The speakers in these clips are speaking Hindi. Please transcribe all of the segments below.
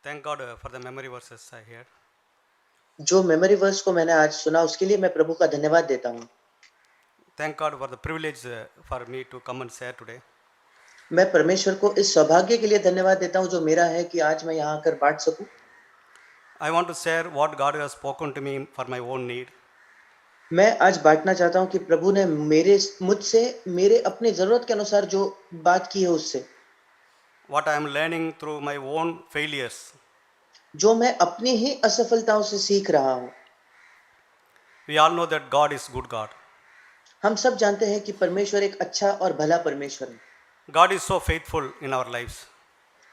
Thank God for the memory verses I heard. जो मेमोरी वर्स को मैंने आज सुना उसके लिए मैं प्रभु का धन्यवाद देता हूँ। Thank God for the privilege for me to come and share today. मैं परमेश्वर को इस सौभाग्य के लिए धन्यवाद देता हूँ जो मेरा है कि आज मैं यहाँ आकर बांट सकूं। I want to share what God has spoken to me for my own need. मैं आज बांटना चाहता हूँ कि प्रभु ने मुझसे मेरे अपनी जरूरत के अनुसार जो बात की है उससे, What I am learning through my own failures. जो मैं अपनी ही असफलताओं से सीख रहा हूँ। We all know that God is good God. हम सब जानते हैं कि परमेश्वर एक अच्छा और भला परमेश्वर है। God is so faithful in our lives.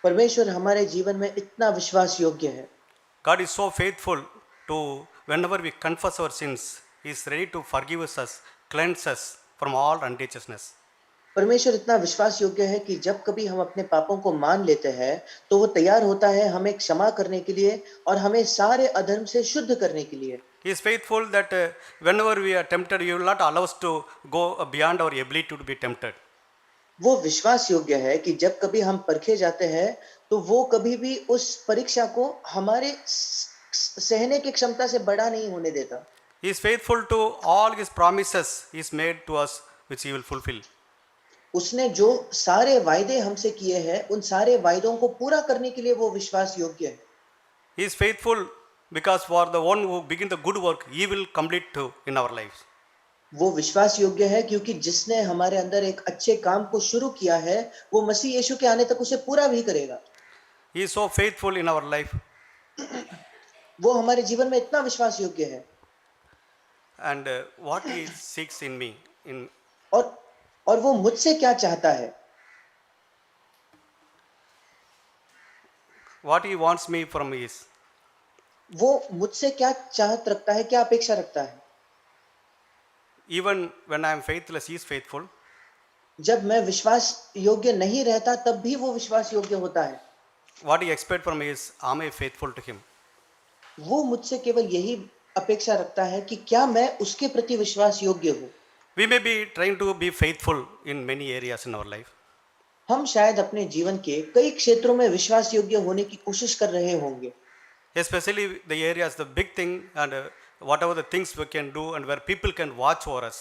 परमेश्वर हमारे जीवन में इतना विश्वास योग्य है। God is so faithful to whenever we confess our sins, He is ready to forgive us, cleanse us from all unrighteousness. परमेश्वर इतना विश्वास योग्य है कि जब कभी हम अपने पापों को मान लेते हैं तो वो तैयार होता है हमें क्षमा करने के लिए और हमें सारे अधर्म से शुद्ध करने के लिए। He is faithful that whenever we are tempted, He will not allow us to go beyond our ability to be tempted. वो विश्वास योग्य है कि जब कभी हम परखे जाते हैं तो वो कभी भी उस परीक्षा को हमारे सहने की क्षमता से बड़ा नहीं होने देता। He is faithful to all His promises He is made to us, which He will fulfill. उसने जो सारे वायदे हमसे किए हैं उन सारे वायदों को पूरा करने के लिए वो विश्वास योग्य है। He is faithful because for the one who begin the good work, He will complete to in our lives. वो विश्वास योग्य है क्योंकि जिसने हमारे अंदर एक अच्छे काम को शुरू किया है वो मसीह यीशु के आने तक उसे पूरा भी करेगा। He is so faithful in our life. वो हमारे जीवन में इतना विश्वास योग्य है। And what He seeks in me, in और और वो मुझसे क्या चाहता है, what He wants me from me is, वो मुझसे क्या चाहत रखता है, क्या अपेक्षा रखता है। even when I am faithless, He is faithful. जब मैं विश्वास योग्य नहीं रहता तब भी वो विश्वास योग्य होता है। What He expects from me is, am I faithful to Him? वो मुझसे केवल यही अपेक्षा रखता है कि क्या मैं उसके प्रति विश्वास योग्य हूँ। We may be trying to be faithful in many areas in our life. हम शायद अपने जीवन के कई क्षेत्रों में विश्वास योग्य होने की कोशिश कर रहे होंगे, Especially the areas, the big thing, and whatever the things we can do, and where people can watch over us.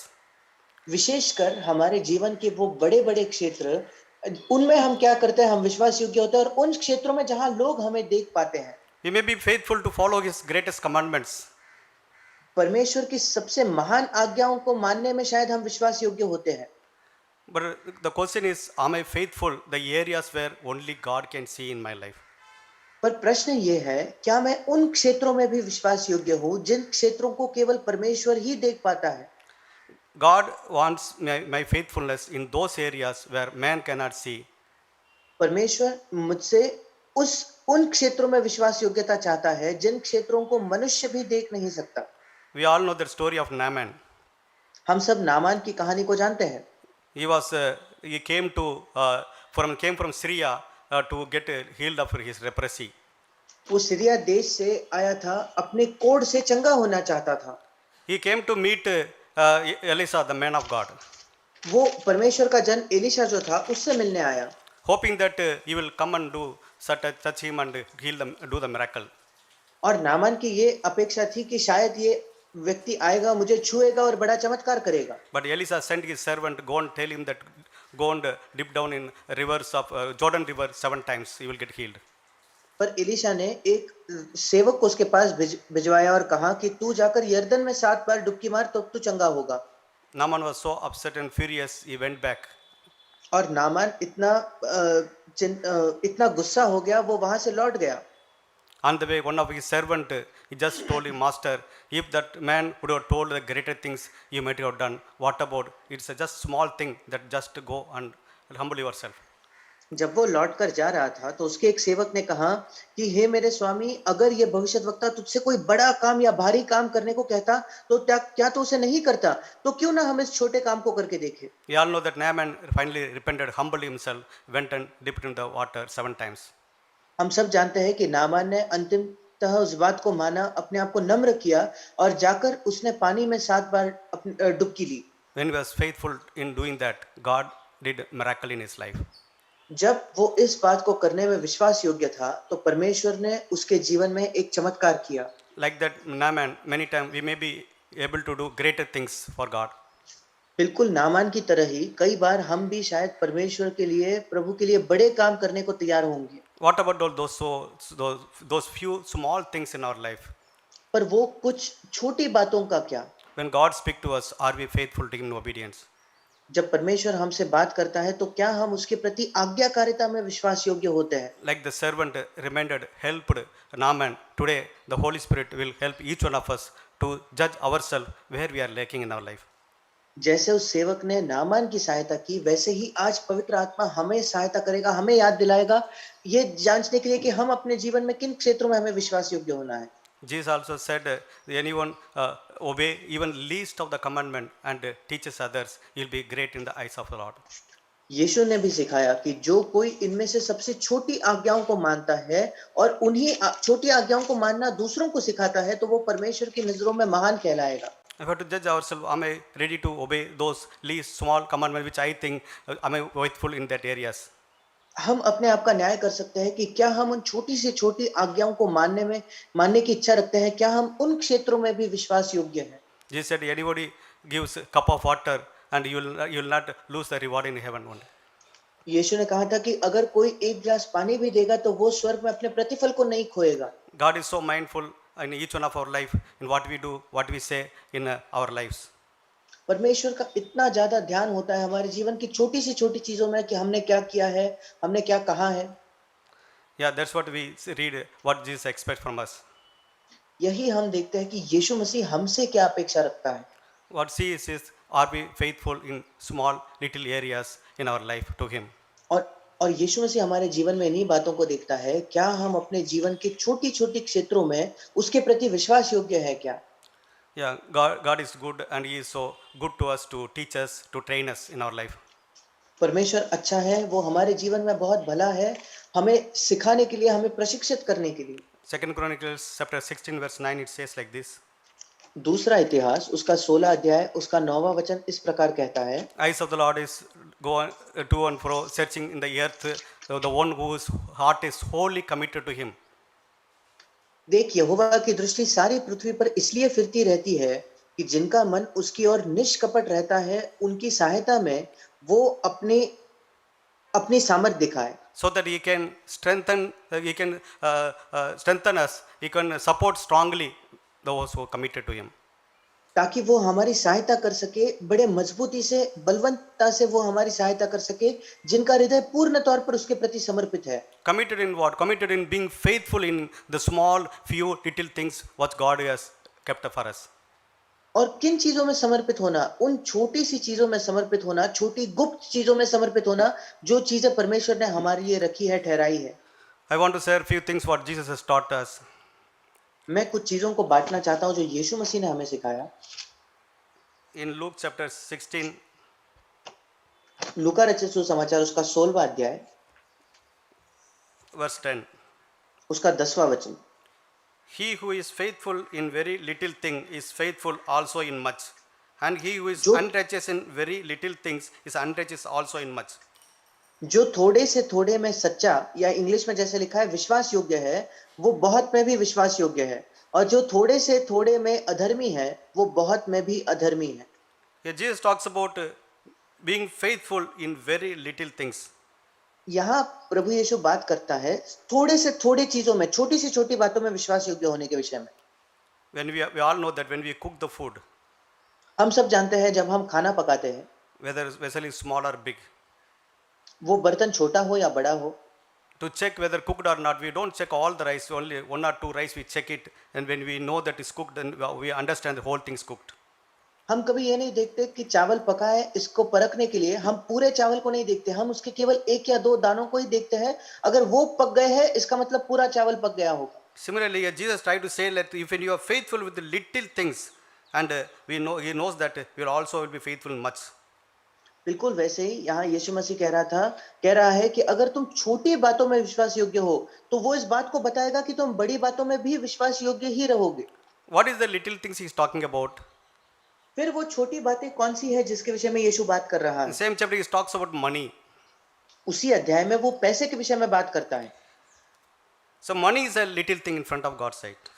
विशेषकर हमारे जीवन के वो बड़े बड़े क्षेत्र, उनमें हम क्या करते हैं, हम विश्वास योग्य होते हैं और उन क्षेत्रों में जहां लोग हमें देख पाते हैं। We may be faithful to follow His greatest commandments. परमेश्वर की सबसे महान आज्ञाओं को मानने में शायद हम विश्वास योग्य होते हैं, But the question is, am I faithful the areas where only God can see in my life? पर प्रश्न ये है क्या मैं उन क्षेत्रों में भी विश्वास योग्य हूं जिन क्षेत्रों को केवल परमेश्वर ही देख पाता है। God wants my faithfulness in those areas where man cannot see. परमेश्वर मुझसे उस उन क्षेत्रों में विश्वास योग्यता चाहता है जिन क्षेत्रों को मनुष्य भी देख नहीं सकता। We all know the story of Naaman. हम सब नामान की कहानी को जानते हैं। He came from Syria to get healed of his leprosy. वो सीरिया देश से आया था, अपने कोढ़ से चंगा होना चाहता था। He came to meet Elisha, the man of God, वो परमेश्वर का जन एलिशा जो था उससे मिलने आया, hoping that he will come and touch him and do the miracle. और नामान की ये अपेक्षा थी कि शायद ये व्यक्ति आएगा, मुझे छुएगा और बड़ा चमत्कार करेगा। But Elisha sent his servant, go and tell him that go and dip down in rivers of Jordan River 7 times, he will get healed. पर एलिशा ने एक सेवक को उसके पास भिजवाया और कहा कि तू जाकर यर्दन में 7 बार डुबकी मार तो तू चंगा होगा। Naaman was so upset and furious, he went back. और नामान इतना गुस्सा हो गया, वो वहां से लौट गया। On the way, one of his servant, he just told him, Master, if that man would have told the greater things you might have done, what about? It's a just small thing that just go and humble yourself. जब वो लौट कर जा रहा था तो उसके एक सेवक ने कहा कि हे मेरे स्वामी, अगर ये भविष्यद्वक्ता तुझसे कोई बड़ा काम या भारी काम करने को कहता तो क्या तो उसे नहीं करता, तो क्यों ना हम इस छोटे काम को करके देखें। We all know that Naaman finally repented, humbled himself, went and dipped in the water 7 times. हम सब जानते हैं कि नामान ने अंतिमतः उस बात को माना, अपने आप को नम्र किया और जाकर उसने पानी में 7 बार डुबकी ली। When he was faithful in doing that, God did miracle in his life. जब वो इस बात को करने में विश्वास योग्य था, तो परमेश्वर ने उसके जीवन में एक चमत्कार किया। Like that Naaman, many times we may be able to do greater things for God. बिल्कुल नामान की तरह ही कई बार हम भी शायद परमेश्वर के लिए, प्रभु के लिए बड़े काम करने को तैयार होंगे। What about all those few small things in our life? पर वो कुछ छोटी बातों का क्या? When God speaks to us, are we faithful to Him in obedience? जब परमेश्वर हमसे बात करता है, तो क्या हम उसके प्रति आज्ञाकारिता में विश्वास योग्य होते हैं? Like the servant reminded, helped Naaman, today the Holy Spirit will help each one of us to judge ourselves where we are lacking in our life. जैसे उस सेवक ने नामान की सहायता की, वैसे ही आज पवित्र आत्मा हमें सहायता करेगा, हमें याद दिलाएगा ये जांचने के लिए कि हम अपने जीवन में किन क्षेत्रों में हमें विश्वास योग्य होना है। Jesus also said, anyone obey even least of the commandment and teaches others, he'll be great in the eyes of the Lord. यीशु ने भी सिखाया कि जो कोई इनमें से सबसे छोटी आज्ञाओं को मानता है और उन्हीं छोटी आज्ञाओं को मानना दूसरों को सिखाता है, तो वो परमेश्वर की नजरों में महान कहलाएगा। If I have to judge ourselves, am I ready to obey those least small commandments which I think, am I faithful in that areas? हम अपने आप का न्याय कर सकते हैं कि क्या हम उन छोटी से छोटी आज्ञाओं को मानने की इच्छा रखते हैं, क्या हम उन क्षेत्रों में भी विश्वास योग्य हैं। Jesus said, anybody gives a cup of water and you'll not lose the reward in heaven one day. यीशु ने कहा था कि अगर कोई एक गिलास पानी भी देगा, तो वो स्वर्ग में अपने प्रतिफल को नहीं खोएगा। God is so mindful in each one of our life, in what we do, what we say in our lives. परमेश्वर का इतना ज्यादा ध्यान होता है हमारे जीवन की छोटी सी छोटी चीजों में कि हमने क्या किया है, हमने क्या कहा है। Yeah, that's what we read, what Jesus expects from us. यही हम देखते हैं कि यीशु मसीह हमसे क्या अपेक्षा रखता है। What he is, are we faithful in small little areas in our life to Him? और यीशु मसीह हमारे जीवन में इन्हीं बातों को देखता है, क्या हम अपने जीवन के छोटी छोटी क्षेत्रों में उसके प्रति विश्वास योग्य है क्या। Yeah, God is good and He is so good to us to teach us, to train us in our life. परमेश्वर अच्छा है, वो हमारे जीवन में बहुत भला है, हमें सिखाने के लिए, हमें प्रशिक्षित करने के लिए। 2 Chronicles chapter 16 verse 9 it says like this. दूसरा इतिहास उसका 16 अध्याय उसका 9वां वचन इस प्रकार कहता है, Eyes of the Lord is go on, to and fro, searching in the earth, the one whose heart is wholly committed to Him. देख यहोवा की दृष्टि सारी पृथ्वी पर इसलिए फिरती रहती है कि जिनका मन उसकी ओर निष्कपट रहता है, उनकी सहायता में वो अपनी सामर्थ दिखाए। So that He can strengthen, strengthen us, He can support strongly those who are committed to Him. ताकि वो हमारी सहायता कर सके, बड़े मजबूती से, बलवंतता से वो हमारी सहायता कर सके, जिनका हृदय पूर्ण तौर पर उसके प्रति समर्पित है। Committed in what? Committed in being faithful in the small, few, little things what God has kept for us. और किन चीजों में समर्पित होना? उन छोटी सी चीजों में समर्पित होना, छोटी गुप्त चीजों में समर्पित होना, जो चीजें परमेश्वर ने हमारे लिए रखी है, ठहराई है। I want to share few things what Jesus has taught us. मैं कुछ चीजों को बांटना चाहता हूं जो यीशु मसीह ने हमें सिखाया। In Luke chapter 16, लूका रचित सुसमाचार उसका 16वां अध्याय verse 10. उसका 10वां वचन, He who is faithful in very little thing is faithful also in much. And he who is जो unrighteous in very little things is unrighteous also in much. जो थोड़े से थोड़े में सच्चा, या इंग्लिश में जैसे लिखा है विश्वास योग्य है, वो बहुत में भी विश्वास योग्य है, और जो थोड़े से थोड़े में अधर्मी है, वो बहुत में भी अधर्मी है। Here Jesus talks about being faithful in very little things. यहाँ प्रभु यीशु बात करता है थोड़े से थोड़े चीजों में, छोटी से छोटी बातों में विश्वास योग्य होने के विषय में। When we all know that when we cook the food, हम सब जानते हैं जब हम खाना पकाते हैं, whether vessel is small or big, वो बर्तन छोटा हो या बड़ा हो, to check whether cooked or not, we don't check all the rice, only one or two rice we check it, and when we know that it's cooked, then we understand the whole thing's cooked. हम कभी ये नहीं देखते कि चावल पका है, इसको परखने के लिए हम पूरे चावल को नहीं देखते, हम उसके केवल 1 या 2 दानों को ही देखते हैं। अगर वो पक गए हैं, इसका मतलब पूरा चावल पक गया होगा। Similarly, Jesus tried to say that if you are faithful with the little things, and we know He knows that we will also will be faithful in much. बिल्कुल वैसे ही यहाँ यीशु मसीह कह रहा है कि अगर तुम छोटी बातों में विश्वास योग्य हो, तो वो इस बात को बताएगा कि तुम बड़ी बातों में भी विश्वास योग्य ही रहोगे। What is the little things He is talking about? फिर वो छोटी बातें कौन सी है जिसके विषय में यीशु बात कर रहा In है? the same chapter, He talks about money. उसी अध्याय में वो पैसे के विषय में बात करता है। So money is a little thing in front of God's sight.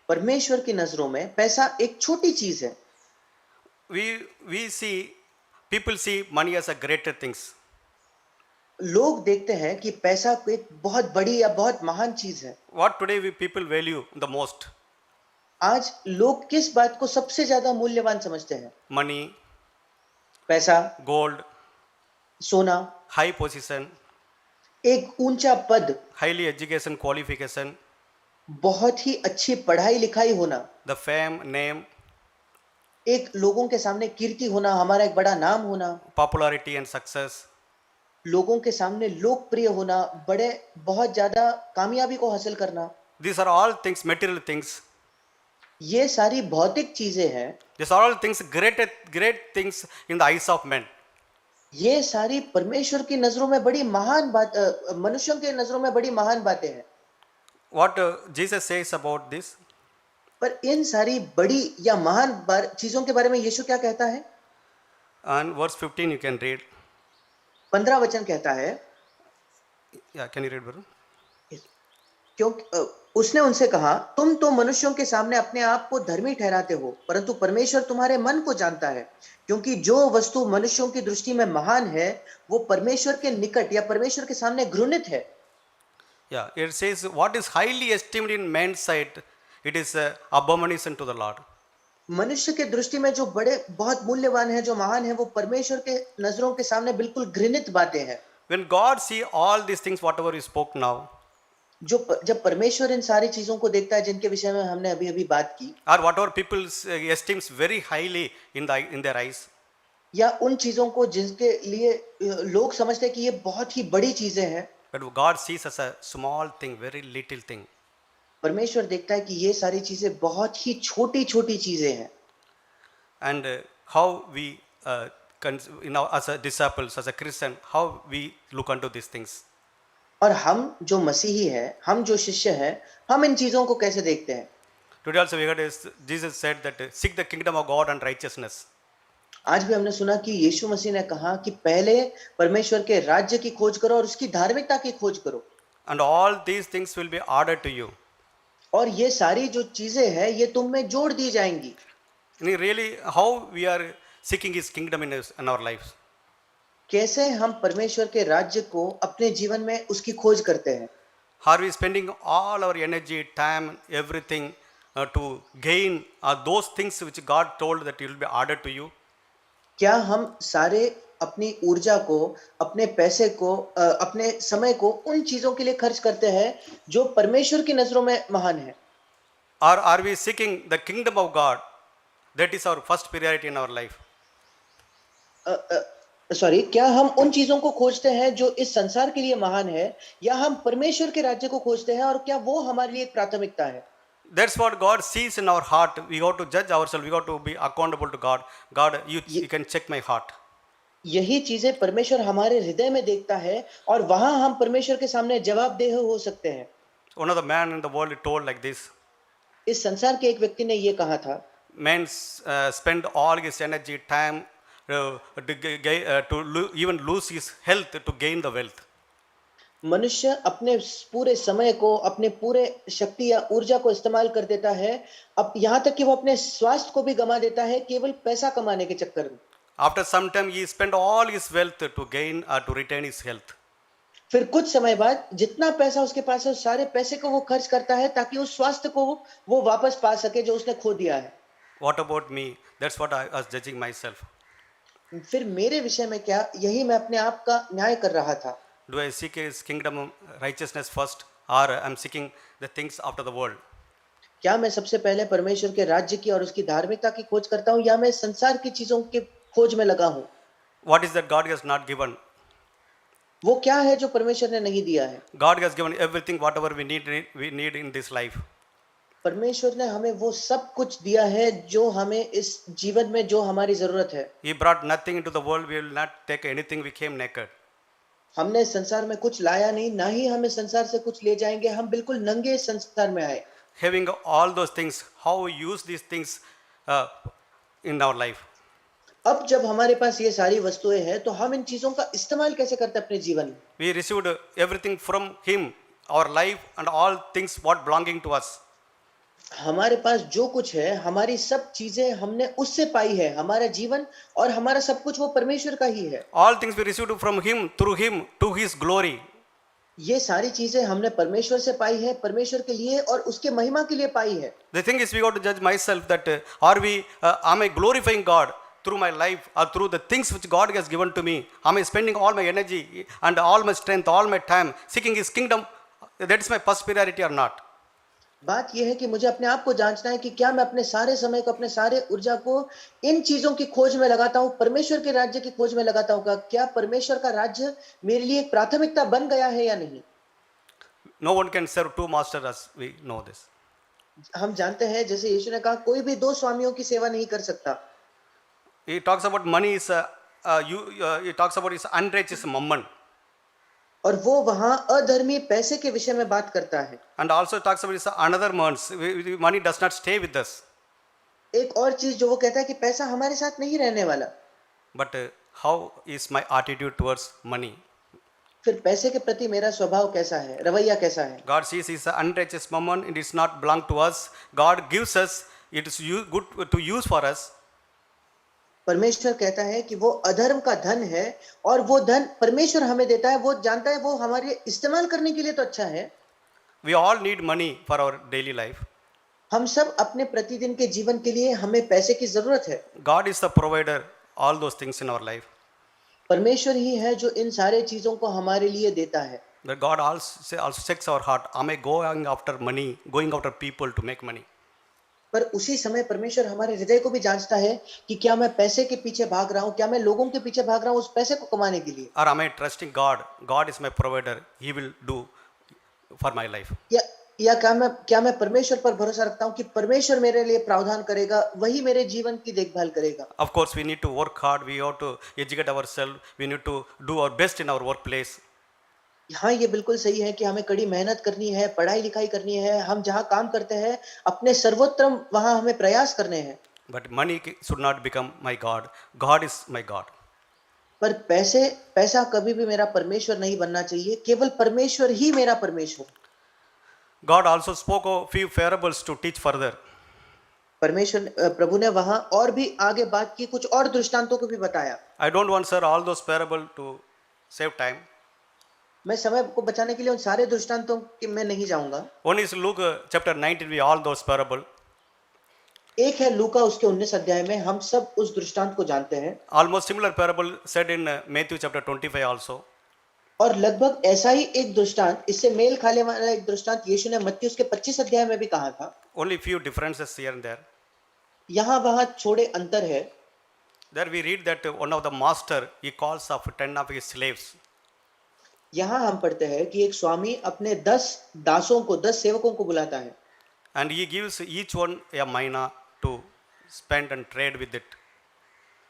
परमेश्वर की नजरों में पैसा एक छोटी चीज है। We see people see money as a greater things. लोग देखते हैं कि पैसा एक बहुत बड़ी या बहुत महान चीज है। What today we people value the most? आज लोग किस बात को सबसे ज्यादा मूल्यवान समझते हैं? Money, पैसा, gold, सोना, high position, एक ऊंचा पद, highly education qualification, बहुत ही अच्छी पढ़ाई लिखाई होना, the fame, name, एक लोगों के सामने कीर्ति होना, हमारा एक बड़ा नाम होना, popularity and success. लोगों के सामने लोकप्रिय होना, बड़े बहुत ज्यादा कामयाबी को हासिल करना, These are all things, material things. ये सारी भौतिक चीजें हैं। These are all things, great things in the eyes of men. ये सारी परमेश्वर की नजरों में बड़ी महान बात, मनुष्यों के नजरों में बड़ी महान बातें हैं। What Jesus says about this? पर इन सारी बड़ी या महान चीजों के बारे में यीशु क्या कहता है? And verse 15 you can read. 15 वचन कहता है, Yeah, can you read, brother? क्योंकि उसने उनसे कहा, तुम तो मनुष्यों के सामने अपने आप को धर्मी ठहराते हो, परंतु परमेश्वर तुम्हारे मन को जानता है, क्योंकि जो वस्तु मनुष्यों की दृष्टि में महान है वो परमेश्वर के निकट या परमेश्वर के सामने घृणित है। Yeah, it says what is highly esteemed in man's sight, it is abomination to the Lord. मनुष्य के दृष्टि में जो बड़े बहुत मूल्यवान है, जो महान है, वो परमेश्वर के नजरों के सामने बिल्कुल घृणित बातें हैं। When God see all these things, whatever you spoke now, जब परमेश्वर इन सारी चीजों को देखता है जिनके विषय में हमने अभी अभी बात की, or whatever people esteems very highly in their eyes, या उन चीजों को जिनके लिए लोग समझते हैं कि ये बहुत ही बड़ी चीजें हैं, but God sees as a small thing, very little thing. परमेश्वर देखता है कि ये सारी चीजें बहुत ही छोटी छोटी चीजें हैं। And how we as a disciples, as a Christian, how we look unto these things. और हम जो मसीही हैं, हम जो शिष्य हैं, हम इन चीजों को कैसे देखते हैं? Today also we heard Jesus said that seek the kingdom of God and righteousness. आज भी हमने सुना कि यीशु मसीह ने कहा कि पहले परमेश्वर के राज्य की खोज करो और उसकी धार्मिकता की खोज करो, And all these things will be added to you. और ये सारी जो चीजें हैं ये तुम में जोड़ दी जाएंगी। And really, how we are seeking His kingdom in our lives. कैसे हम परमेश्वर के राज्य को अपने जीवन में उसकी खोज करते हैं? Are we spending all our energy, time, everything to gain those things which God told that will be added to you? क्या हम सारे अपनी ऊर्जा को, अपने पैसे को, अपने समय को उन चीजों के लिए खर्च करते हैं जो परमेश्वर की नजरों में महान है? Or are we seeking the kingdom of God? That is our first priority in our life. क्या हम उन चीजों को खोजते हैं जो इस संसार के लिए महान है, या हम परमेश्वर के राज्य को खोजते हैं और क्या वो हमारे लिए एक प्राथमिकता है? That's what God sees in our heart. We got to judge ourselves. We got to be accountable to God. God, you can check my heart. यही चीजें परमेश्वर हमारे हृदय में देखता है और वहां हम परमेश्वर के सामने जवाबदेह हो सकते हैं। One of the man in the world told like this. इस संसार के एक व्यक्ति ने ये कहा था, Men spend all his energy, time to even lose his health to gain the wealth. मनुष्य अपने पूरे समय को, अपने पूरे शक्ति या ऊर्जा को इस्तेमाल कर देता है, अब यहाँ तक कि वो अपने स्वास्थ्य को भी गंवा देता है केवल पैसा कमाने के चक्कर में। After some time, he spent all his wealth to gain or to retain his health. फिर कुछ समय बाद जितना पैसा उसके पास है, उस सारे पैसे को वो खर्च करता है ताकि उस स्वास्थ्य को वो वापस पा सके जो उसने खो दिया है। What about me? That's what I was judging myself. फिर मेरे विषय में क्या, यही मैं अपने आप का न्याय कर रहा था। Do I seek His kingdom righteousness first, or I'm seeking the things after the world? क्या मैं सबसे पहले परमेश्वर के राज्य की और उसकी धार्मिकता की खोज करता हूँ, या मैं संसार की चीजों के खोज में लगा हूँ? What is that God has not given? वो क्या है जो परमेश्वर ने नहीं दिया है? God has given everything, whatever we need in this life. परमेश्वर ने हमें वो सब कुछ दिया है जो हमें इस जीवन में, जो हमारी जरूरत है। He brought nothing into the world. We will not take anything. We came naked. हमने संसार में कुछ लाया नहीं, ना ही हमें संसार से कुछ ले जाएंगे। हम बिल्कुल नंगे इस संसार में आए। Having all those things, how we use these things in our life? अब जब हमारे पास ये सारी वस्तुएं हैं तो हम इन चीजों का इस्तेमाल कैसे करते हैं अपने जीवन में? We received everything from Him, our life and all things what belonging to us. हमारे पास जो कुछ है, हमारी सब चीजें हमने उससे पाई है। हमारा जीवन और हमारा सब कुछ वो परमेश्वर का ही है। All things we received from Him, through Him, to His glory. ये सारी चीजें हमने परमेश्वर से पाई है, परमेश्वर के लिए और उसके महिमा के लिए पाई है। The thing is, we got to judge myself that am I glorifying God through my life or through the things which God has given to me? Am I spending all my energy and all my strength, all my time seeking His kingdom? That is my first priority or not? बात यह है कि मुझे अपने आप को जांचना है कि क्या मैं अपने सारे समय को, अपने सारे ऊर्जा को इन चीजों की खोज में लगाता हूं, परमेश्वर के राज्य की खोज में लगाता हूं। क्या परमेश्वर का राज्य मेरे लिए एक प्राथमिकता बन गया है या नहीं? No one can serve two masters, as we know this. हम जानते हैं, जैसे यीशु ने कहा, कोई भी दो स्वामियों की सेवा नहीं कर सकता। He talks about money is he talks about his unrighteous mammon, और वो वहां अधर्मी पैसे के विषय में बात करता है। and also talks about his another months. Money does not stay with us. एक और चीज जो वो कहता है कि पैसा हमारे साथ नहीं रहने वाला। But how is my attitude towards money? फिर पैसे के प्रति मेरा स्वभाव कैसा है, रवैया कैसा है? God sees his unrighteous mammon. It is not belong to us. God gives us. It is good to use for us. परमेश्वर कहता है कि वो अधर्म का धन है और वो धन परमेश्वर हमें देता है। वो जानता है वो हमारे इस्तेमाल करने के लिए तो अच्छा है। We all need money for our daily life. हम सब अपने प्रतिदिन के जीवन के लिए हमें पैसे की जरूरत है। God is the provider all those things in our life. परमेश्वर ही है जो इन सारे चीजों को हमारे लिए देता है। But God also checks our heart. Am I going after money, going after people to make money? पर उसी समय परमेश्वर हमारे हृदय को भी जांचता है कि क्या मैं पैसे के पीछे भाग रहा हूं, क्या मैं लोगों के पीछे भाग रहा हूं उस पैसे को कमाने के लिए, Or am I trusting God? God is my provider. He will do for my life. या क्या मैं परमेश्वर पर भरोसा रखता हूं कि परमेश्वर मेरे लिए प्रावधान करेगा, वही मेरे जीवन की देखभाल करेगा। Of course, we need to work hard. We have to educate ourselves. We need to do our best in our workplace. हाँ, ये बिल्कुल सही है कि हमें कड़ी मेहनत करनी है, पढ़ाई लिखाई करनी है। हम जहाँ काम करते हैं अपने सर्वोत्तम वहां हमें प्रयास करने हैं। But money should not become my God. God is my God. पर पैसा कभी भी मेरा परमेश्वर नहीं बनना चाहिए। केवल परमेश्वर ही मेरा परमेश्वर। God also spoke of few parables to teach further. प्रभु ने वहां और भी आगे बात की, कुछ और दृष्टांतों को भी बताया। I don't want, sir, all those parables to save time. मैं समय को बचाने के लिए उन सारे दृष्टांतों की मैं नहीं जाऊंगा। One is Luke chapter 19, we all those parables. एक है लूका उसके 19 अध्याय में, हम सब उस दृष्टांत को जानते हैं। Almost similar parable said in Matthew chapter 25 also. और लगभग ऐसा ही एक दृष्टांत, इससे मेल खाने वाला एक दृष्टांत यीशु ने मत्ती उसके 25 अध्याय में भी कहा था। Only few differences here and there. यहाँ वहां छोड़े अंतर है। There we read that one of the master, he calls of 10 of his slaves. यहाँ हम पढ़ते हैं कि एक स्वामी अपने 10 दासों को, 10 सेवकों को बुलाता है। And he gives each one a mina to spend and trade with it.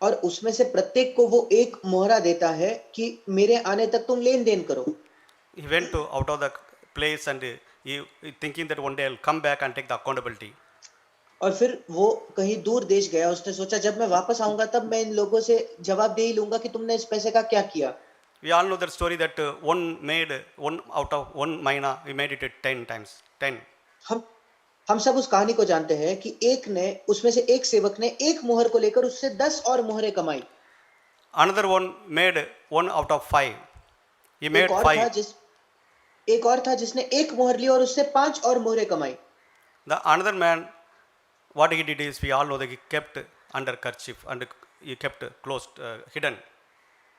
और उसमें से प्रत्येक को वो एक मोहरा देता है कि मेरे आने तक तुम लेन देन करो। He went to out of the place and he thinking that one day I'll come back and take the accountability. और फिर वो कहीं दूर देश गया। उसने सोचा जब मैं वापस आऊंगा तब मैं इन लोगों से जवाबदेही लूंगा कि तुमने इस पैसे का क्या किया। We all know that story that one made one out of one mina, he made it 10 times. 10. हम सब उस कहानी को जानते हैं कि एक ने, उसमें से एक सेवक ने एक मोहर को लेकर उससे 10 और मोहरें कमाई। Another one made one out of 5. He made 5. एक और था जिसने एक मोहर ली और उससे 5 और मोहरें कमाई। The another man, what he did is, we all know that he kept under kerchief and he kept closed, hidden.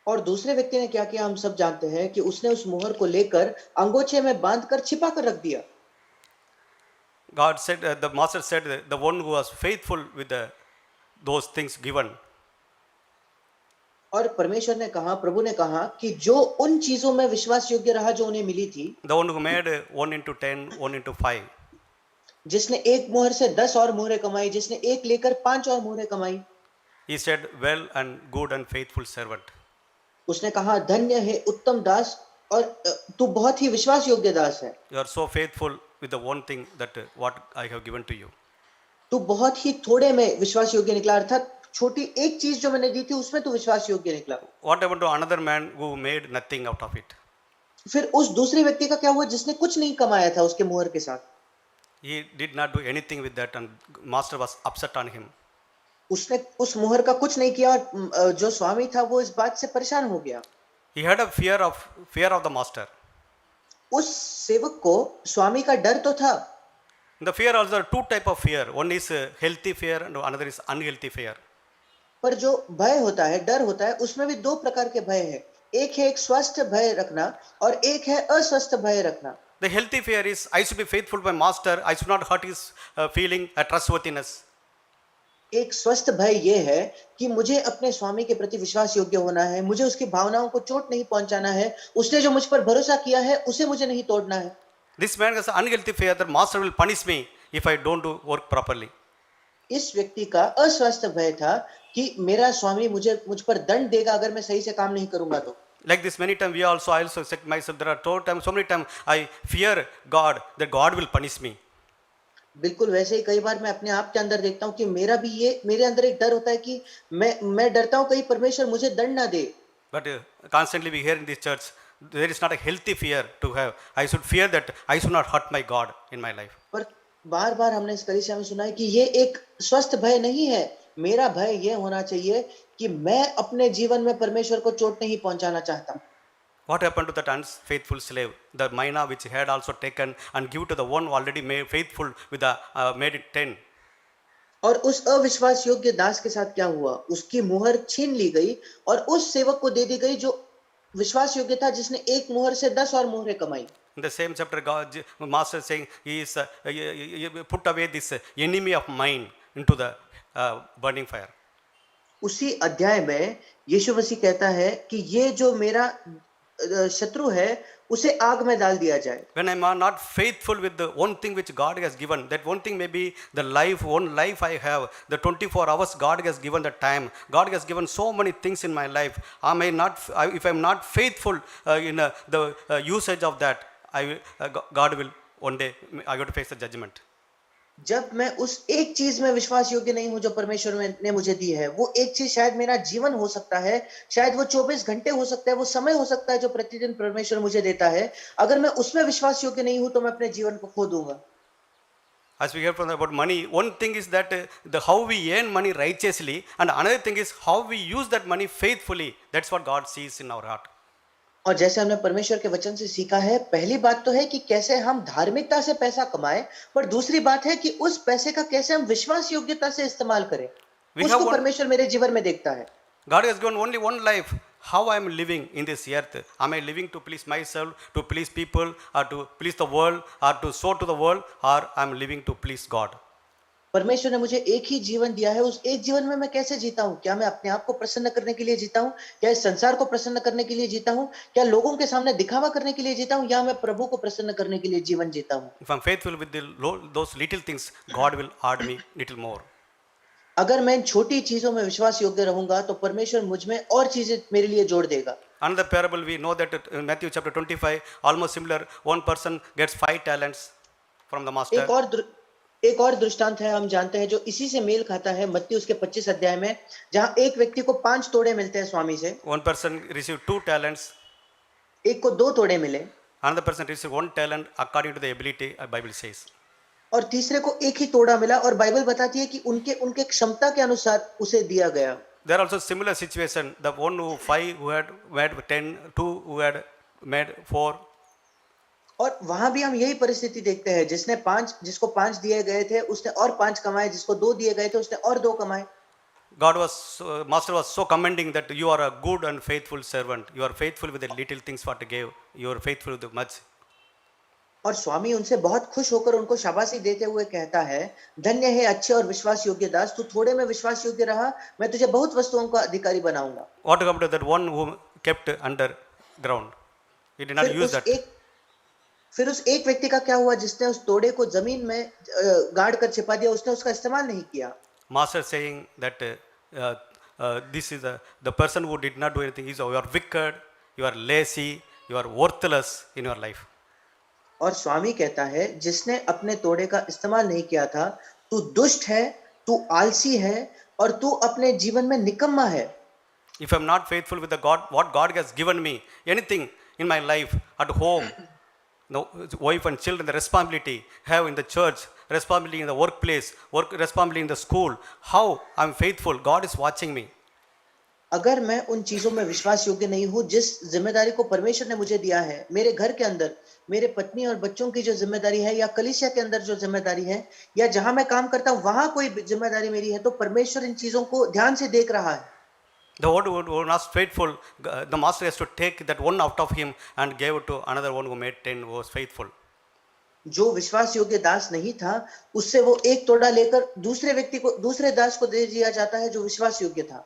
और दूसरे व्यक्ति ने क्या किया हम सब जानते हैं कि उसने उस मोहर को लेकर अंगोछे में बांधकर छिपा कर रख दिया। God said, the master said, the one who was faithful with those things given. और परमेश्वर ने कहा, प्रभु ने कहा कि जो उन चीजों में विश्वास योग्य रहा जो उन्हें मिली थी, The one who made 1 into 10, 1 into 5. जिसने एक मोहर से 10 और मोहरें कमाई, जिसने एक लेकर 5 और मोहरें कमाई, He said, well and good and faithful servant. उसने कहा धन्य है उत्तम दास और तू बहुत ही विश्वास योग्य दास है। You are so faithful with the one thing that what I have given to you. तू बहुत ही थोड़े में विश्वास योग्य निकला, अर्थात छोटी एक चीज जो मैंने दी थी उसमें तू विश्वास योग्य निकला। What happened to another man who made nothing out of it? फिर उस दूसरे व्यक्ति का क्या हुआ जिसने कुछ नहीं कमाया था उसके मुहर के साथ? He did not do anything with that, and master was upset on him. उसने उस मुहर का कुछ नहीं किया और जो स्वामी था वो इस बात से परेशान हो गया। He had a fear of the master. उस सेवक को स्वामी का डर तो था। The fear also two type of fear. One is healthy fear, and another is unhealthy fear. पर जो भय होता है, डर होता है, उसमें भी दो प्रकार के भय है। एक है एक स्वस्थ भय रखना और एक है अस्वस्थ भय रखना। The healthy fear is I should be faithful to my master. I should not hurt his feeling, trustworthiness. एक स्वस्थ भय ये है कि मुझे अपने स्वामी के प्रति विश्वास योग्य होना है, मुझे उसकी भावनाओं को चोट नहीं पहुंचाना है, उसने जो मुझ पर भरोसा किया है उसे मुझे नहीं तोड़ना है। This man has unhealthy fear that master will punish me if I don't do work properly. इस व्यक्ति का अस्वस्थ भय था कि मेरा स्वामी मुझ पर दंड देगा अगर मैं सही से काम नहीं करूंगा तो। Like this, many times I also said myself, there are so many times I fear God that God will punish me. बिल्कुल वैसे ही कई बार मैं अपने आप के अंदर देखता हूँ कि मेरे अंदर एक डर होता है कि मैं डरता हूँ कहीं परमेश्वर मुझे दंड ना दे। But constantly we hear in this church, there is not a healthy fear to have. I should fear that I should not hurt my God in my life. पर बार बार हमने इस कलीसिया में सुना है कि ये एक स्वस्थ भय नहीं है। मेरा भय ये होना चाहिए कि मैं अपने जीवन में परमेश्वर को चोट नहीं पहुंचाना चाहता। What happened to that unfaithful slave? The mina which he had also taken and give to the one who already made faithful with the made it 10. और उस अविश्वास योग्य दास के साथ क्या हुआ? उसकी मुहर छीन ली गई और उस सेवक को दे दी गई जो विश्वास योग्य था, जिसने एक मुहर से 10 और मुहरें कमाई। In the same chapter, God, Master is saying, he is put away this enemy of mine into the burning fire. उसी अध्याय में यीशु मसीह कहता है कि ये जो मेरा शत्रु है उसे आग में डाल दिया जाए। When I am not faithful with the one thing which God has given, that one thing may be the one life I have, the 24 hours God has given the time. God has given so many things in my life. If I am not faithful in the usage of that, God will one day, I got to face the judgment. जब मैं उस एक चीज में विश्वास योग्य नहीं हूं जो परमेश्वर ने मुझे दी है, वो एक चीज शायद मेरा जीवन हो सकता है, शायद वो 24 घंटे हो सकता है, वो समय हो सकता है जो प्रतिदिन परमेश्वर मुझे देता है। अगर मैं उसमें विश्वास योग्य नहीं हूं तो मैं अपने जीवन को खो दूंगा। As we hear about money, one thing is that how we earn money righteously, and another thing is how we use that money faithfully. That's what God sees in our heart. और जैसे हमने परमेश्वर के वचन से सीखा है, पहली बात तो है कि कैसे हम धार्मिकता से पैसा कमाएं, पर दूसरी बात है कि उस पैसे का कैसे हम विश्वास योग्यता से इस्तेमाल करें। उसको परमेश्वर मेरे जीवन में देखता है। God has given only one life. How I am living in this earth? Am I living to please myself, to please people, or to please the world, or to sow to the world, or I am living to please God? परमेश्वर ने मुझे एक ही जीवन दिया है, उस एक जीवन में मैं कैसे जीता हूँ? क्या मैं अपने आप को प्रसन्न करने के लिए जीता हूँ? क्या इस संसार को प्रसन्न करने के लिए जीता हूँ? क्या लोगों के सामने दिखावा करने के लिए जीता हूँ, या मैं प्रभु को प्रसन्न करने के लिए जीवन जीता हूँ? If I am faithful with those little things, God will add me little more. अगर मैं इन छोटी चीजों में विश्वास योग्य रहूंगा तो परमेश्वर मुझ में और चीजें मेरे लिए जोड़ देगा। Another parable we know that in Matthew chapter 25, almost similar. One person gets 5 talents from the master. एक और दृष्टांत है, हम जानते हैं, जो इसी से मेल खाता है, मत्ती उसके 25 अध्याय में, जहां एक व्यक्ति को 5 तोड़े मिलते हैं स्वामी से। One person received 2 talents. एक को 2 तोड़े मिले। Another person received 1 talent according to the ability, Bible says. और तीसरे को एक ही तोड़ा मिला, और बाइबल बताती है कि उनके क्षमता के अनुसार उसे दिया गया। There are also similar situation. The one who 5 who had made 10, 2 who had made 4. और वहां भी हम यही परिस्थिति देखते हैं, जिसको 5 दिए गए थे उसने और 5 कमाए, जिसको 2 दिए गए थे उसने और 2 कमाए। Master was so commending that you are a good and faithful servant. You are faithful with the little things what he gave. You are faithful with the much. और स्वामी उनसे बहुत खुश होकर उनको शाबाशी देते हुए कहता है, धन्य है अच्छे और विश्वास योग्य दास, तू थोड़े में विश्वास योग्य रहा, मैं तुझे बहुत वस्तुओं का अधिकारी बनाऊंगा। What happened to that one who kept underground? He did not use that. फिर उस एक व्यक्ति का क्या हुआ जिसने उस तोड़े को जमीन में गाड़ कर छिपा दिया, उसने उसका इस्तेमाल नहीं किया। Master saying that this is the person who did not do anything. You are wicked, you are lazy, you are worthless in your life. और स्वामी कहता है, जिसने अपने तोड़े का इस्तेमाल नहीं किया था, तू दुष्ट है, तू आलसी है, और तू अपने जीवन में निकम्मा है। If I'm not faithful with the God, what God has given me, anything in my life, at home, the wife and children, the responsibility have in the church, responsibility in the workplace, work responsibility in the school, how I'm faithful, God is watching me. अगर मैं उन चीजों में विश्वास योग्य नहीं हूं जिस जिम्मेदारी को परमेश्वर ने मुझे दिया है, मेरे घर के अंदर मेरे पत्नी और बच्चों की जो जिम्मेदारी है, या कलीसिया के अंदर जो जिम्मेदारी है, या जहां मैं काम करता हूं वहां कोई जिम्मेदारी मेरी है, तो परमेश्वर इन चीजों को ध्यान से देख रहा है। The one who was faithful, the master has to take that one out of him and gave it to another one who made 10 who was faithful. जो विश्वास योग्य दास नहीं था, उससे वो एक तोड़ा लेकर दूसरे व्यक्ति को, दूसरे दास को दे दिया जाता है जो विश्वास योग्य था।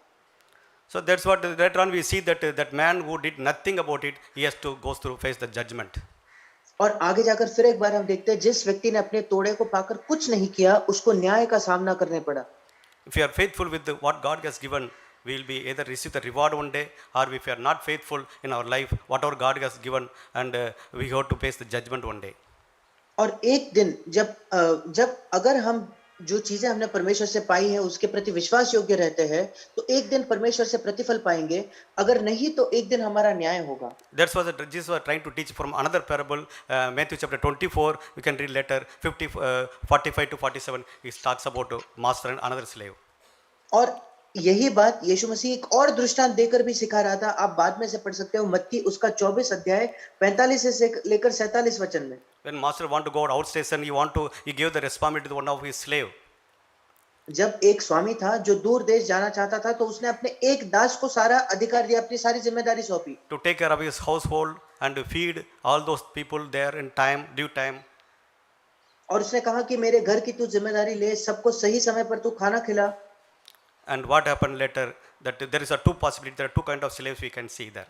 So that's what later on we see that that man who did nothing about it, he has to go through face the judgment. और आगे जाकर फिर एक बार हम देखते हैं, जिस व्यक्ति ने अपने तोड़े को पाकर कुछ नहीं किया, उसको न्याय का सामना करने पड़ा। If you are faithful with what God has given, we will be either receive the reward one day, or if you are not faithful in our life, whatever God has given, and we have to face the judgment one day. और एक दिन जब अगर हम जो चीजें हमने परमेश्वर से पाई है उसके प्रति विश्वास योग्य रहते हैं, तो एक दिन परमेश्वर से प्रतिफल पाएंगे, अगर नहीं तो एक दिन हमारा न्याय होगा। That's what Jesus was trying to teach from another parable, Matthew chapter 24. We can read later 45 to 47. He talks about master and another slave. और यही बात यीशु मसीह एक और दृष्टांत देकर भी सिखा रहा था। आप बाद में से पढ़ सकते हो, मत्ती उसका 24 अध्याय 45 से लेकर 47 वचन में। When master want to go out station, he gave the responsibility to one of his slave. जब एक स्वामी था जो दूर देश जाना चाहता था, तो उसने अपने एक दास को सारा अधिकार दिया, अपनी सारी जिम्मेदारी सौंपी। To take care of his household and to feed all those people there in time, due time. और उसने कहा कि मेरे घर की तू जिम्मेदारी ले, सबको सही समय पर तू खाना खिला। And what happened later? That there is a two possibilities. There are two kind of slaves we can see there.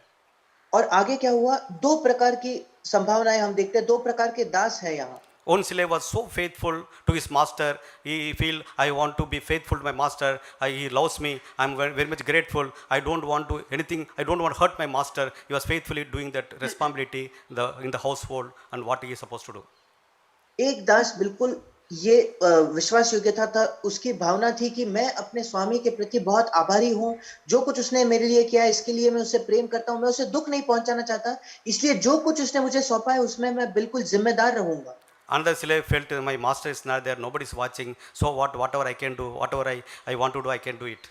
और आगे क्या हुआ, दो प्रकार की संभावनाएं हम देखते हैं, दो प्रकार के दास हैं यहाँ। One slave was so faithful to his master. He feel I want to be faithful to my master. He loves me. I'm very, very much grateful. I don't want to anything. I don't want to hurt my master. He was faithfully doing that responsibility in the household and what he is supposed to do. एक दास बिल्कुल ये विश्वास योग्यता था, उसकी भावना थी कि मैं अपने स्वामी के प्रति बहुत आभारी हूं, जो कुछ उसने मेरे लिए किया इसके लिए मैं उससे प्रेम करता हूं, मैं उसे दुख नहीं पहुंचाना चाहता, इसलिए जो कुछ उसने मुझे सौंपा है उसमें मैं बिल्कुल जिम्मेदार रहूंगा। Another slave felt my master is not there, nobody is watching, so whatever I can do, whatever I want to do, I can do it.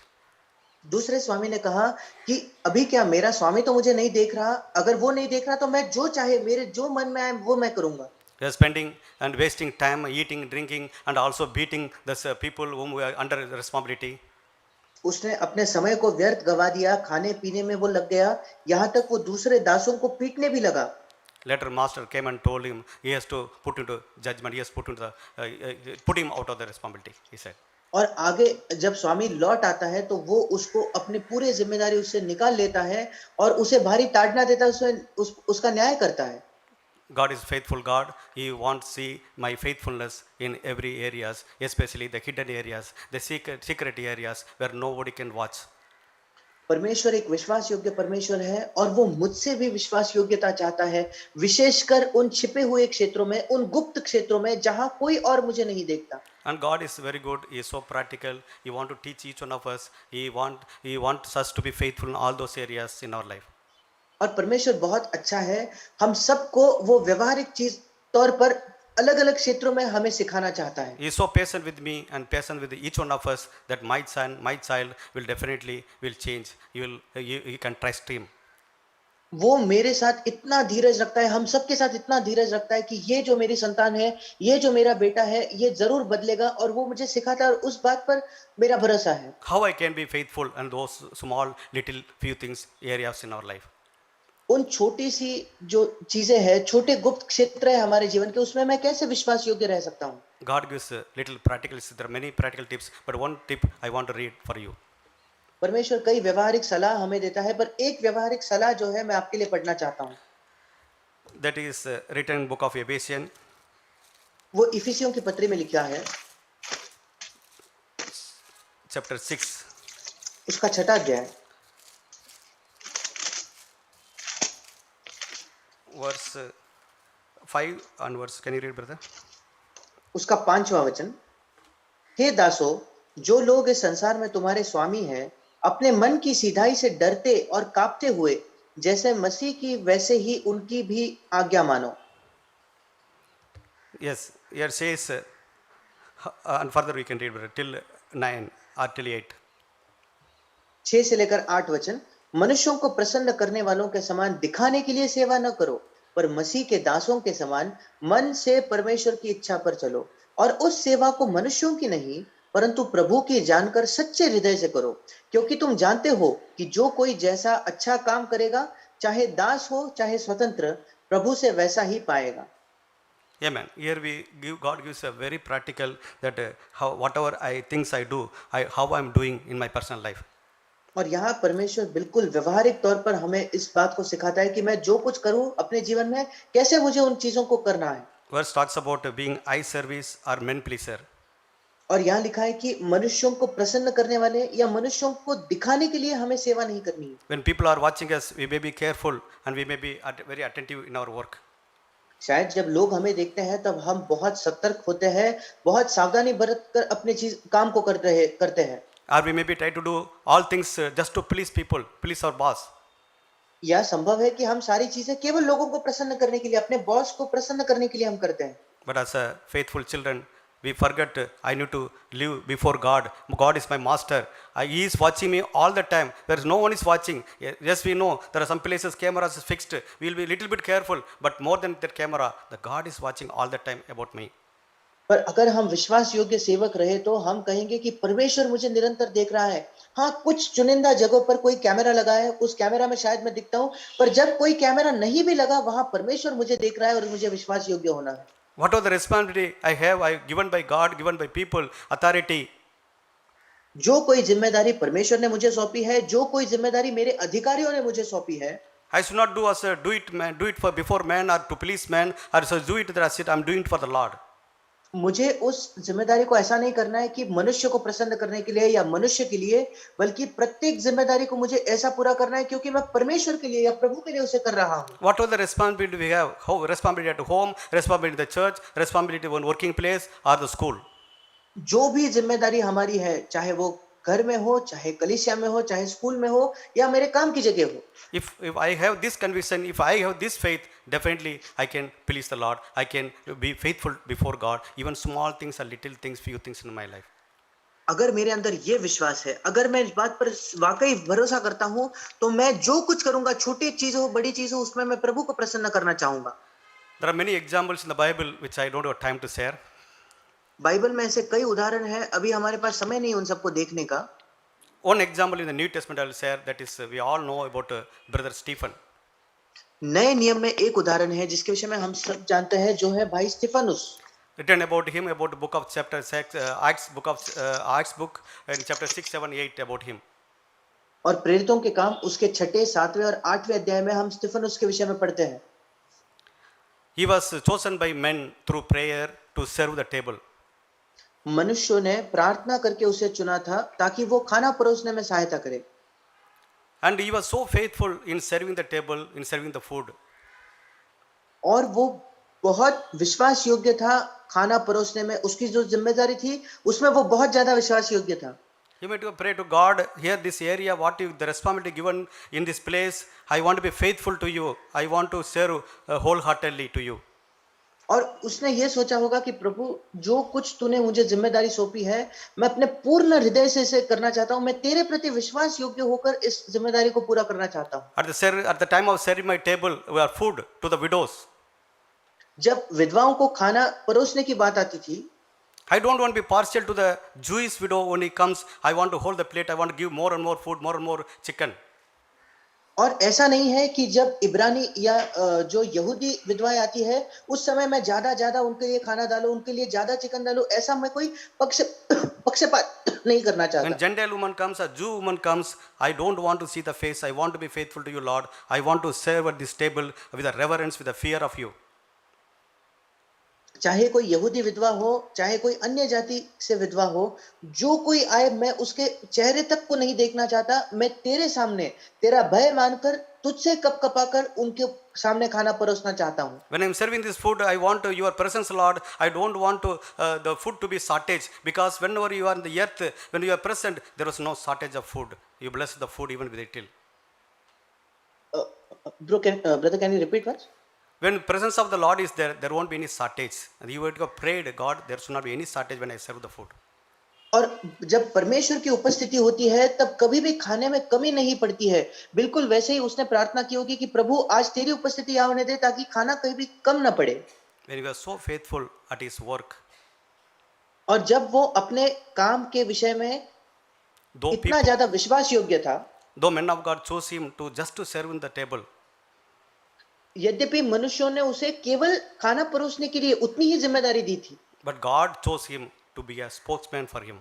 दूसरे स्वामी ने कहा कि अभी क्या, मेरा स्वामी तो मुझे नहीं देख रहा, अगर वो नहीं देख रहा तो मैं जो चाहे, मेरे जो मन में आए वो मैं करूंगा। They are spending and wasting time eating, drinking, and also beating the people whom we are under responsibility. उसने अपने समय को व्यर्थ गवा दिया, खाने पीने में वो लग गया, यहाँ तक वो दूसरे दासों को पीटने भी लगा। Later, master came and told him he has to put into judgment. He has put into put him out of the responsibility. He said. और आगे जब स्वामी लौट आता है तो वो उसको अपनी पूरी जिम्मेदारी उससे निकाल लेता है और उसे भारी ताड़ना देता है, उसका न्याय करता है। God is faithful God. He wants to see my faithfulness in every areas, especially the hidden areas, the secret areas where nobody can watch. परमेश्वर एक विश्वास योग्य परमेश्वर है और वो मुझसे भी विश्वास योग्यता चाहता है, विशेषकर उन छिपे हुए क्षेत्रों में, उन गुप्त क्षेत्रों में जहां कोई और मुझे नहीं देखता। And God is very good. He is so practical. He want to teach each one of us. He wants us to be faithful in all those areas in our life. और परमेश्वर बहुत अच्छा है, हम सबको वो व्यवहारिक चीज तौर पर अलग अलग क्षेत्रों में हमें सिखाना चाहता है। He is so patient with me and patient with each one of us that my son, my child will definitely change. You can trust him. वो मेरे साथ इतना धीरज रखता है, हम सबके साथ इतना धीरज रखता है कि ये जो मेरी संतान है, ये जो मेरा बेटा है, ये जरूर बदलेगा, और वो मुझे सिखाता है और उस बात पर मेरा भरोसा है। How I can be faithful in those small little few things areas in our life. उन छोटी सी जो चीजें हैं, छोटे गुप्त क्षेत्र है हमारे जीवन के, उसमें मैं कैसे विश्वास योग्य रह सकता हूँ। God gives little practical. There are many practical tips, but one tip I want to read for you. परमेश्वर कई व्यवहारिक सलाह हमें देता है, पर एक व्यवहारिक सलाह जो है मैं आपके लिए पढ़ना चाहता हूँ। That is written in book of Ephesians. वो इफिसियों की पत्री में लिखा है, chapter 6. उसका 6वां अध्याय, verse 5 onwards. Can you read, brother? उसका 5वां वचन। हे दासो, जो लोग इस संसार में तुम्हारे स्वामी हैं, अपने मन की सीधाई से डरते और कांपते हुए जैसे मसीह की वैसे ही उनकी भी आज्ञा मानो। Yes, here says, and further we can read till 9 or till 8. 6 से लेकर 8 वचन। मनुष्यों को प्रसन्न करने वालों के समान दिखाने के लिए सेवा न करो, पर मसीह के दासों के समान मन से परमेश्वर की इच्छा पर चलो, और उस सेवा को मनुष्यों की नहीं परंतु प्रभु की जानकर सच्चे हृदय से करो, क्योंकि तुम जानते हो कि जो कोई जैसा अच्छा काम करेगा, चाहे दास हो चाहे स्वतंत्र, प्रभु से वैसा ही पाएगा। Amen. Here we give, God gives a very practical that how whatever I things I do, how I'm doing in my personal life. और यहाँ परमेश्वर बिल्कुल व्यवहारिक तौर पर हमें इस बात को सिखाता है कि मैं जो कुछ करूं अपने जीवन में, कैसे मुझे उन चीजों को करना है। Verse talks about being eye service or men pleaser. और यहाँ लिखा है कि मनुष्यों को प्रसन्न करने वाले या मनुष्यों को दिखाने के लिए हमें सेवा नहीं करनी है। When people are watching us, we may be careful and we may be very attentive in our work. शायद जब लोग हमें देखते हैं तब हम बहुत सतर्क होते हैं, बहुत सावधानी बरत कर अपने चीज काम को करते हैं। Or we may be try to do all things just to please people, please our boss. यह संभव है कि हम सारी चीजें केवल लोगों को प्रसन्न करने के लिए, अपने बॉस को प्रसन्न करने के लिए हम करते हैं। But as a faithful children, we forget I need to live before God. God is my master. He is watching me all the time. There is no one is watching. Yes, we know there are some places cameras is fixed. We will be a little bit careful. But more than that camera, the God is watching all the time about me. पर अगर हम विश्वास योग्य सेवक रहे तो हम कहेंगे कि परमेश्वर मुझे निरंतर देख रहा है। हाँ, कुछ चुनिंदा जगहों पर कोई कैमरा लगा है, उस कैमरा में शायद मैं दिखता हूं, पर जब कोई कैमरा नहीं भी लगा, वहां परमेश्वर मुझे देख रहा है और मुझे विश्वास योग्य होना है। What are the responsibility I have, I given by God, given by people, authority? जो कोई जिम्मेदारी परमेश्वर ने मुझे सौंपी है, जो कोई जिम्मेदारी मेरे अधिकारियों ने मुझे सौंपी है, I should not do as a do it for before man or to please man, or so do it that I'm doing it for the Lord. मुझे उस जिम्मेदारी को ऐसा नहीं करना है कि मनुष्य को प्रसन्न करने के लिए या मनुष्य के लिए, बल्कि प्रत्येक जिम्मेदारी को मुझे ऐसा पूरा करना है क्योंकि मैं परमेश्वर के लिए या प्रभु के लिए उसे कर रहा हूं। What are the responsibility we have? How responsibility at home, responsibility in the church, responsibility in working place or the school? जो भी जिम्मेदारी हमारी है, चाहे वो घर में हो, चाहे कलीसिया में हो, चाहे स्कूल में हो या मेरे काम की जगह हो, If I have this conviction, if I have this faith, definitely I can please the Lord. I can be faithful before God. Even small things or little things, few things in my life. अगर मेरे अंदर ये विश्वास है, अगर मैं इस बात पर वाकई भरोसा करता हूं, तो मैं जो कुछ करूंगा, छोटी चीज हो बड़ी चीज हो, उसमें मैं प्रभु को प्रसन्न करना चाहूंगा। There are many examples in the Bible which I don't have time to share. Bible में ऐसे कई उदाहरण हैं, अभी हमारे पास समय नहीं उन सबको देखने का। One example in the New Testament I will share, that is we all know about brother Stephen. नए नियम में एक उदाहरण है जिसके विषय में हम सब जानते हैं, जो है भाई स्तिफनुस। Written about him, about the book of chapter 6, Acts book and chapter 6, 7, 8 about him. और प्रेरितों के काम उसके 6, 7वें और 8वें अध्याय में हम स्तिफनुस के विषय में पढ़ते हैं। He was chosen by men through prayer to serve the table. मनुष्यों ने प्रार्थना करके उसे चुना था ताकि वो खाना परोसने में सहायता करे। And he was so faithful in serving the table, in serving the food. और वो बहुत विश्वास योग्य था खाना परोसने में, उसकी जो जिम्मेदारी थी उसमें वो बहुत ज्यादा विश्वास योग्य था। You might pray to God, here this area, what you, the responsibility given in this place, I want to be faithful to you. I want to serve wholeheartedly to you. और उसने ये सोचा होगा कि प्रभु, जो कुछ तूने मुझे जिम्मेदारी सौंपी है, मैं अपने पूर्ण हृदय से इसे करना चाहता हूं, मैं तेरे प्रति विश्वास योग्य होकर इस जिम्मेदारी को पूरा करना चाहता हूं। At the time of serving my table, we are food to the widows. जब विधवाओं को खाना परोसने की बात आती थी, I don't want to be partial to the Jewish widow when he comes. I want to hold the plate. I want to give more and more food, more and more chicken. और ऐसा नहीं है कि जब इब्रानी या जो यहूदी विधवाएं आती है, उस समय मैं ज्यादा उनके लिए खाना डालूं, उनके लिए ज्यादा चिकन डालूं, ऐसा मैं कोई पक्षपात नहीं करना चाहता। When Gentile woman comes, a Jew woman comes, I don't want to see the face. I want to be faithful to you, Lord. I want to serve at this table with a reverence, with a fear of you. चाहे कोई यहूदी विधवा हो, चाहे कोई अन्य जाति से विधवा हो, जो कोई आए, मैं उसके चेहरे तक को नहीं देखना चाहता। मैं तेरे सामने तेरा भय मानकर तुझसे कप कपाकर उनके सामने खाना परोसना चाहता हूँ। When I'm serving this food, I want your presence, Lord. I don't want the food to be shortage, because whenever you are in the earth, when you are present, there was no shortage of food. You bless the food even with little. Brother, can you repeat once? When presence of the Lord is there, there won't be any shortage. And you would have prayed, God, there should not be any shortage when I serve the food. और जब परमेश्वर की उपस्थिति होती है तब कभी भी खाने में कमी नहीं पड़ती है। बिल्कुल वैसे ही उसने प्रार्थना की होगी कि प्रभु आज तेरी उपस्थिति यहाँ होने दे ताकि खाना कहीं भी कम ना पड़े। When you are so faithful at His work, और जब वो अपने काम के विषय में though इतना people, ज्यादा विश्वास योग्य था, though men of God chose him to just to serve in the table, यद्यपि मनुष्यों ने उसे केवल खाना परोसने के लिए उतनी ही जिम्मेदारी दी थी, but God chose him to be a spokesman for him.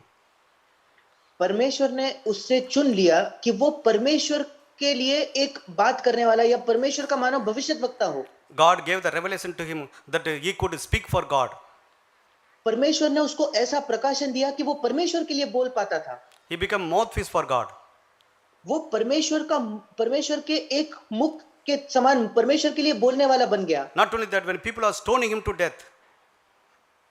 परमेश्वर ने उससे चुन लिया कि वो परमेश्वर के लिए एक बात करने वाला या परमेश्वर का मानव भविष्यद्वक्ता हो। God gave the revelation to him that he could speak for God. परमेश्वर ने उसको ऐसा प्रकाशन दिया कि वो परमेश्वर के लिए बोल पाता था। He became mouthpiece for God. वो परमेश्वर के एक मुख के समान परमेश्वर के लिए बोलने वाला बन गया। Not only that, when people are stoning him to death,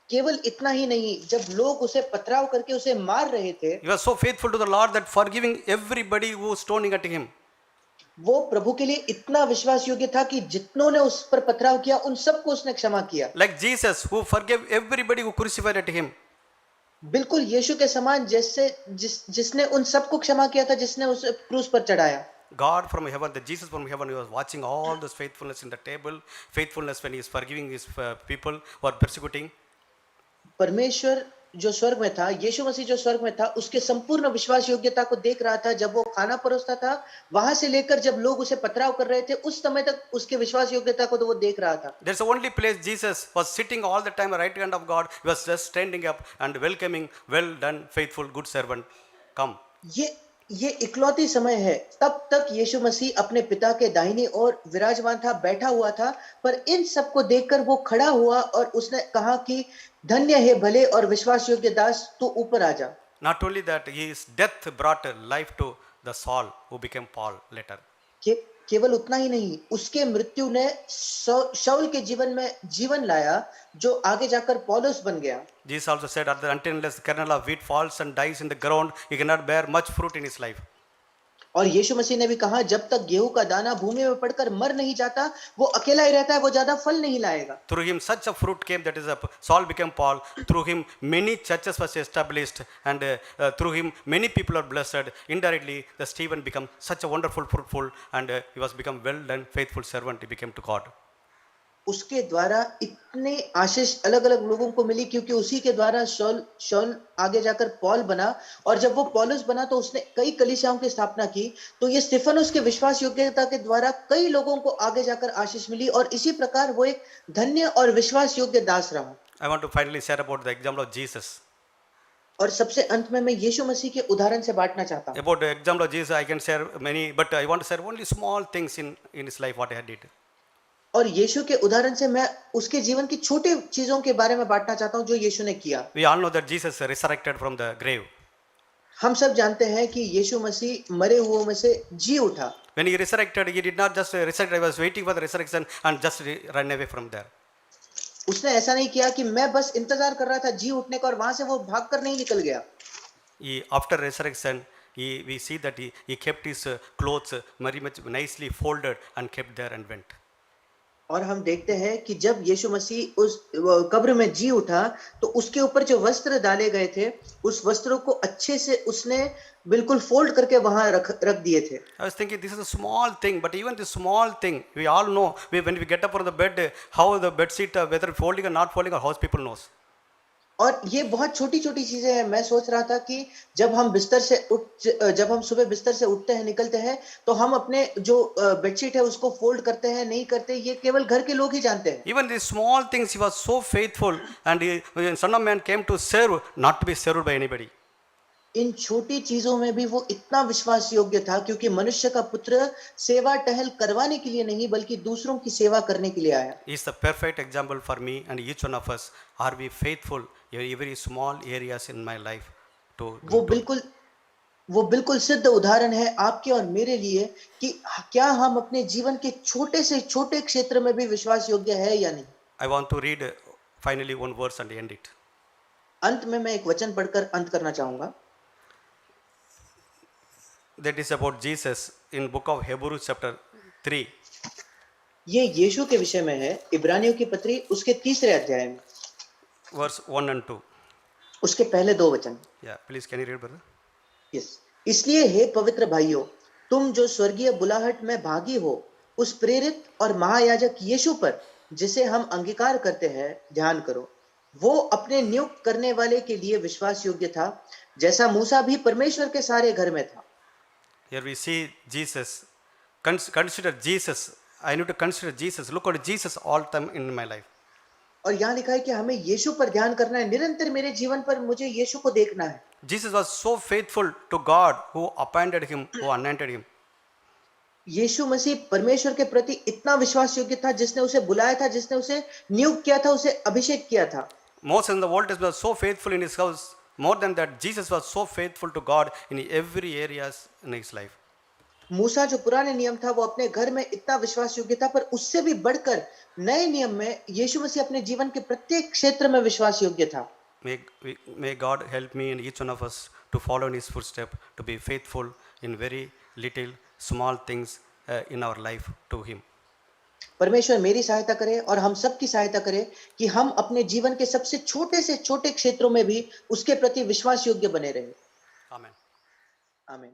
केवल इतना ही नहीं, जब लोग उसे पथराव करके उसे मार रहे थे, he was so faithful to the Lord that forgiving everybody who was stoning at him. वो प्रभु के लिए इतना विश्वास योग्य था कि जितनों ने उस पर पथराव किया उन सबको उसने क्षमा किया। Like Jesus, who forgave everybody who crucified at him. बिल्कुल यीशु के समान, जिसने उन सबको क्षमा किया था जिसने उसे क्रूस पर चढ़ाया। God from heaven, the Jesus from heaven, he was watching all this faithfulness in the table, faithfulness when he is forgiving his people who are persecuting. परमेश्वर जो स्वर्ग में था, यीशु मसीह जो स्वर्ग में था, उसके संपूर्ण विश्वास योग्यता को देख रहा था। जब वो खाना परोसता था, वहां से लेकर जब लोग उसे पथराव कर रहे थे, उस समय तक उसके विश्वास योग्यता को तो वो देख रहा था। There's the only place Jesus was sitting all the time at the right hand of God. He was just standing up and welcoming, well done, faithful, good servant, come. ये इकलौती समय है, तब तक यीशु मसीह अपने पिता के दाहिनी ओर विराजमान था, बैठा हुआ था, पर इन सबको देखकर वो खड़ा हुआ और उसने कहा कि धन्य है भले और विश्वास योग्य दास, तू ऊपर आ जा। Not only that, his death brought life to the Saul who became Paul later. केवल उतना ही नहीं, उसके मृत्यु ने शाऊल के जीवन में जीवन लाया, जो आगे जाकर पौलुस बन गया। Jesus also said, until unless the kernel of wheat falls and dies in the ground, he cannot bear much fruit in his life. और यीशु मसीह ने भी कहा, जब तक गेहूं का दाना भूमि में पड़कर मर नहीं जाता, वो अकेला ही रहता है, वो ज्यादा फल नहीं लाएगा। Through him such a fruit came, that is Saul became Paul. Through him many churches was established, and through him many people are blessed. Indirectly the Stephen became such a wonderful, fruitful, and he was become well done, faithful servant. He became to God. उसके द्वारा इतने आशीष अलग अलग लोगों को मिली, क्योंकि उसी के द्वारा शाऊल आगे जाकर पौल बना, और जब वो पौलुस बना तो उसने कई कलीसियाओं की स्थापना की। तो ये स्तिफनुस के विश्वास योग्यता के द्वारा कई लोगों को आगे जाकर आशीष मिली, और इसी प्रकार वो एक धन्य और विश्वास योग्य दास रहा। I want to finally share about the example of Jesus. और सबसे अंत में मैं यीशु मसीह के उदाहरण से बांटना चाहता हूँ। About the example of Jesus, I can share many, but I want to share only small things in his life what he did. और यीशु के उदाहरण से मैं उसके जीवन की छोटी चीजों के बारे में बांटना चाहता हूं जो यीशु ने किया। We all know that Jesus resurrected from the grave. हम सब जानते हैं कि यीशु मसीह मरे हुओं में से जी उठा। When he resurrected, he did not just resurrect. He was waiting for the resurrection and just run away from there. उसने ऐसा नहीं किया कि मैं बस इंतजार कर रहा था जी उठने का और वहां से वो भागकर नहीं निकल गया। After resurrection, we see that he kept his clothes very much nicely folded and kept there and went. और हम देखते हैं कि जब यीशु मसीह उस कब्र में जी उठा तो उसके ऊपर जो वस्त्र डाले गए थे, उस वस्त्रों को अच्छे से उसने बिल्कुल फोल्ड करके वहां रख दिए थे। I was thinking this is a small thing, but even this small thing, we all know when we get up from the bed, how the bed sheet, whether folding or not folding, or house people knows. और ये बहुत छोटी छोटी चीजें हैं। मैं सोच रहा था कि जब हम सुबह बिस्तर से उठते हैं, निकलते हैं, तो हम अपने जो बेडशीट है उसको फोल्ड करते हैं, नहीं करते, ये केवल घर के लोग ही जानते हैं। Even these small things, he was so faithful, and when Son of Man came to serve, not to be served by anybody. इन छोटी चीजों में भी वो इतना विश्वास योग्य था, क्योंकि मनुष्य का पुत्र सेवा टहल करवाने के लिए नहीं बल्कि दूसरों की सेवा करने के लिए आया। He is the perfect example for me and each one of us. Are we faithful in every small areas in my life? वो बिल्कुल सिद्ध उदाहरण है आपके और मेरे लिए कि क्या हम अपने जीवन के छोटे से छोटे क्षेत्र में भी विश्वास योग्य है या नहीं। I want to read finally one verse and end it. अंत में मैं एक वचन पढ़कर अंत करना चाहूंगा। That is about Jesus in book of Hebrews chapter 3. ये यीशु के विषय में है, इब्रानियों की पत्री उसके 3 अध्याय में Verse 1 and 2. उसके पहले 2 वचन। Yeah, please can you read, brother? Yes, इसलिए हे पवित्र भाइयों, तुम जो स्वर्गीय बुलाहट में भागी हो, उस प्रेरित और महायाजक यीशु पर जिसे हम अंगीकार करते हैं ध्यान करो। वो अपने नियुक्त करने वाले के लिए विश्वास योग्य था, जैसा मूसा भी परमेश्वर के सारे घर में था। Here we see Jesus. Consider Jesus. I need to consider Jesus. Look at Jesus all the time in my life. और यहाँ लिखा है कि हमें यीशु पर ध्यान करना है, निरंतर मेरे जीवन पर मुझे यीशु को देखना है। Jesus was so faithful to God who appointed him, who anointed him. यीशु मसीह परमेश्वर के प्रति इतना विश्वास योग्य था, जिसने उसे बुलाया था, जिसने उसे नियुक्त किया था, उसे अभिषेक किया था। Moses in the Old Testament was so faithful in his house. More than that, Jesus was so faithful to God in every areas in his life. मूसा जो पुराने नियम था वो अपने घर में इतना विश्वास योग्य था, पर उससे भी बढ़कर नए नियम में यीशु मसीह अपने जीवन के प्रत्येक क्षेत्र में विश्वास योग्य था। May God help me and each one of us to follow in his footsteps, to be faithful in very little small things in our life to him. परमेश्वर मेरी सहायता करे और हम सबकी सहायता करे कि हम अपने जीवन के सबसे छोटे से छोटे क्षेत्रों में भी उसके प्रति विश्वास योग्य बने रहे। Amen. आमीन।